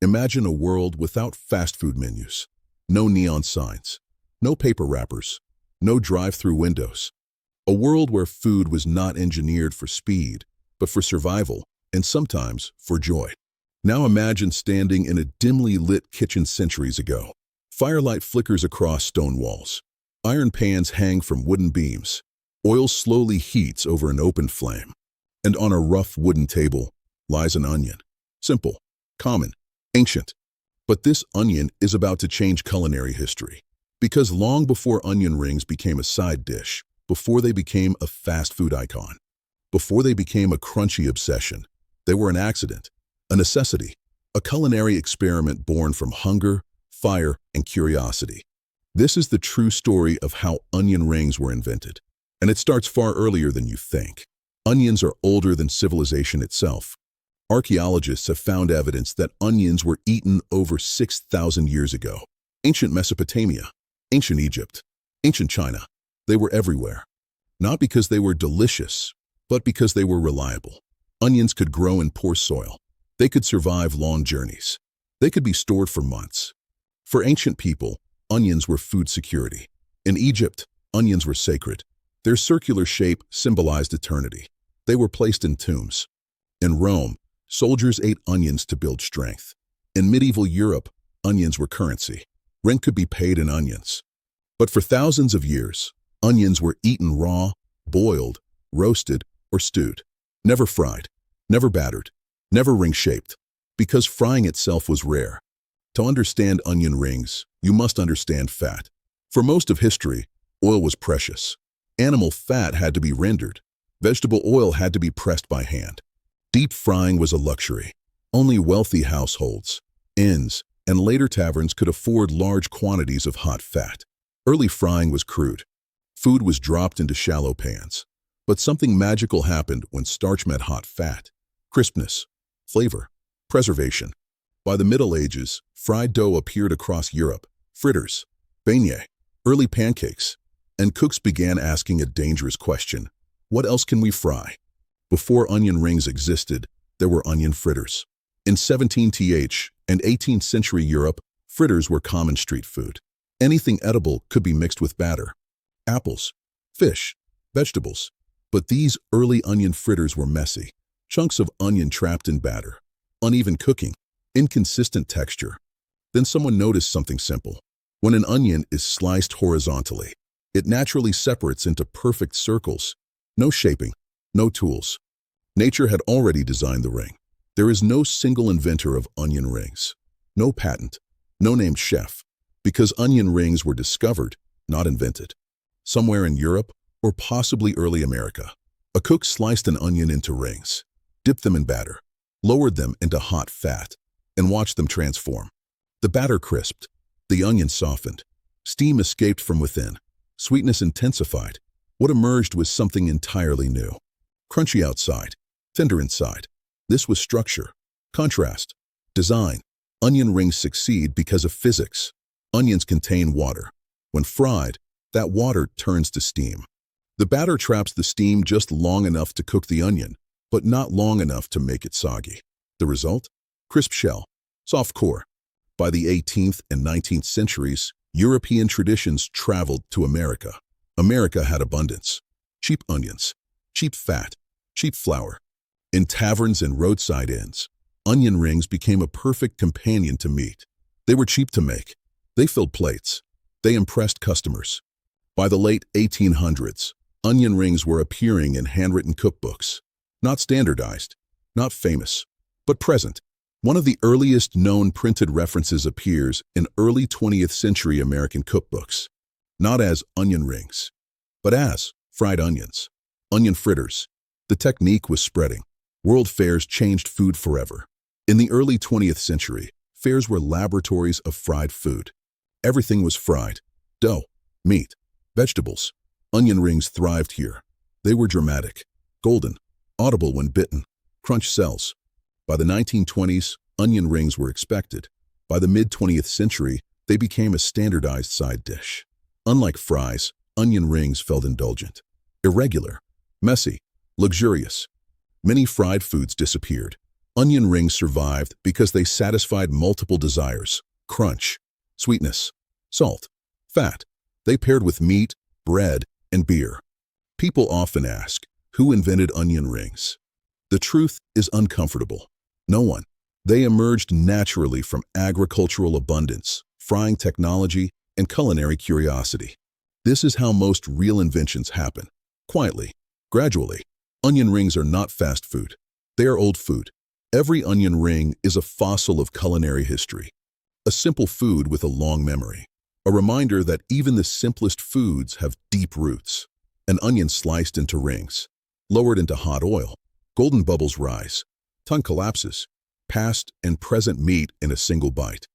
Imagine a world without fast food menus, no neon signs, no paper wrappers, no drive-through windows. A world where food was not engineered for speed, but for survival, and sometimes for joy. Now imagine standing in a dimly lit kitchen centuries ago. Firelight flickers across stone walls. Iron pans hang from wooden beams. Oil slowly heats over an open flame. And on a rough wooden table lies an onion. Simple, common, ancient. But this onion is about to change culinary history. Because long before onion rings became a side dish, before they became a fast food icon, before they became a crunchy obsession, they were an accident, a necessity, a culinary experiment born from hunger, fire, and curiosity. This is the true story of how onion rings were invented. And it starts far earlier than you think. Onions are older than civilization itself. Archaeologists have found evidence that onions were eaten over 6,000 years ago. Ancient Mesopotamia, ancient Egypt, ancient China, they were everywhere. Not because they were delicious, but because they were reliable. Onions could grow in poor soil. They could survive long journeys. They could be stored for months. For ancient people, onions were food security. In Egypt, onions were sacred. Their circular shape symbolized eternity. They were placed in tombs. In Rome, soldiers ate onions to build strength. In medieval Europe, onions were currency. Rent could be paid in onions. But for thousands of years, onions were eaten raw, boiled, roasted, or stewed. Never fried, never battered, never ring-shaped, because frying itself was rare. To understand onion rings, you must understand fat. For most of history, oil was precious. Animal fat had to be rendered. Vegetable oil had to be pressed by hand. Deep frying was a luxury. Only wealthy households, inns, and later taverns could afford large quantities of hot fat. Early frying was crude. Food was dropped into shallow pans. But something magical happened when starch met hot fat. Crispness, flavor, preservation. By the Middle Ages, fried dough appeared across Europe. Fritters, beignets, early pancakes. And cooks began asking a dangerous question. What else can we fry? Before onion rings existed, there were onion fritters. In 17th and 18th century Europe, fritters were common street food. Anything edible could be mixed with batter. Apples, fish, vegetables. But these early onion fritters were messy. Chunks of onion trapped in batter. Uneven cooking. Inconsistent texture. Then someone noticed something simple. When an onion is sliced horizontally, it naturally separates into perfect circles. No shaping, no tools. Nature had already designed the ring. There is no single inventor of onion rings. No patent, no named chef. Because onion rings were discovered, not invented. Somewhere in Europe, or possibly early America, a cook sliced an onion into rings, dipped them in batter, lowered them into hot fat, and watched them transform. The batter crisped, the onion softened, steam escaped from within, sweetness intensified. What emerged was something entirely new. Crunchy outside, tender inside. This was structure, contrast, design. Onion rings succeed because of physics. Onions contain water. When fried, that water turns to steam. The batter traps the steam just long enough to cook the onion, but not long enough to make it soggy. The result? Crisp shell, soft core. By the 18th and 19th centuries, European traditions traveled to America. America had abundance. Cheap onions, cheap fat, cheap flour. In taverns and roadside inns, onion rings became a perfect companion to meat. They were cheap to make. They filled plates. They impressed customers. By the late 1800s, onion rings were appearing in handwritten cookbooks. Not standardized, not famous, but present. One of the earliest known printed references appears in early 20th century American cookbooks. Not as onion rings, but as fried onions, onion fritters. The technique was spreading. World fairs changed food forever. In the early 20th century, fairs were laboratories of fried food. Everything was fried. Dough, meat, vegetables. Onion rings thrived here. They were dramatic, golden, audible when bitten, crunch cells. By the 1920s, onion rings were expected. By the mid-20th century, they became a standardized side dish. Unlike fries, onion rings felt indulgent, irregular, messy, luxurious. Many fried foods disappeared. Onion rings survived because they satisfied multiple desires: crunch, sweetness, salt, fat. They paired with meat, bread, and beer. People often ask, who invented onion rings? The truth is uncomfortable. No one. They emerged naturally from agricultural abundance, frying technology, and culinary curiosity. This is how most real inventions happen. Quietly, gradually. Onion rings are not fast food. They are old food. Every onion ring is a fossil of culinary history, a simple food with a long memory, a reminder that even the simplest foods have deep roots. An onion sliced into rings, lowered into hot oil, golden bubbles rise, tongue collapses, past and present meet in a single bite.